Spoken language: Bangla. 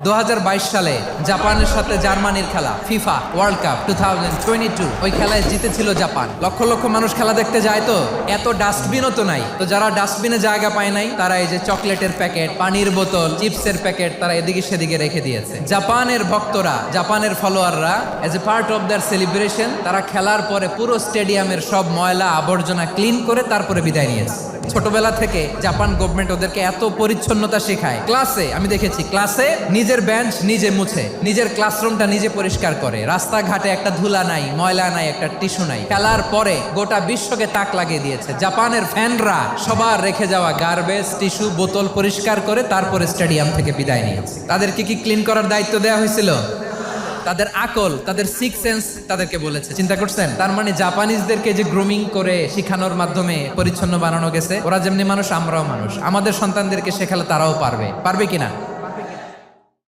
2022 সালে জাপানের সাথে জার্মানির খেলা ফিফা ওয়ার্ল্ড কাপ 2022, ওই খেলায় জিতেছিল জাপান। লক্ষ লক্ষ মানুষ খেলা দেখতে যায়, তো এত ডাস্টবিনও তো নাই। তো যারা ডাস্টবিনে জায়গা পায় নাই, তারা এই যে চকলেটের প্যাকেট, পানির বোতল, চিপসের প্যাকেট তারা এদিকে সেদিকে রেখে দিয়েছে। জাপানের ভক্তরা, জাপানের ফলোয়াররা as a part of their celebration, তারা খেলার পরে পুরো স্টেডিয়ামের সব ময়লা আবর্জনা ক্লিন করে তারপরে বিদায় নিয়েছে। ছোটবেলা থেকে জাপান গভর্নমেন্ট ওদেরকে এত পরিচ্ছন্নতা শেখায়। ক্লাসে আমি দেখেছি, ক্লাসে নিজের বেঞ্চ নিজে মুছে, নিজের ক্লাসরুমটা নিজে পরিষ্কার করে, রাস্তাঘাটে একটা ধুলা নাই, ময়লা নাই, একটা টিস্যু নাই। খেলার পরে গোটা বিশ্বকে তাক লাগিয়ে দিয়েছে। জাপানের ফ্যানরা সবার রেখে যাওয়া গার্বেজ, টিস্যু, বোতল পরিষ্কার করে তারপরে স্টেডিয়াম থেকে বিদায় নিয়েছে। তাদেরকে কি ক্লিন করার দায়িত্ব দেওয়া হয়েছিল? তাদের আকল, তাদের সিক্স সেন্স তাদেরকে বলেছে। চিন্তা করছেন? তার মানে জাপানিজদেরকে যে গ্রুমিং করে শিখানোর মাধ্যমে পরিচ্ছন্ন বানানো গেছে। ওরা যেমনি মানুষ, আমরাও মানুষ। আমাদের সন্তানদেরকে শেখালে তারাও পারবে কিনা?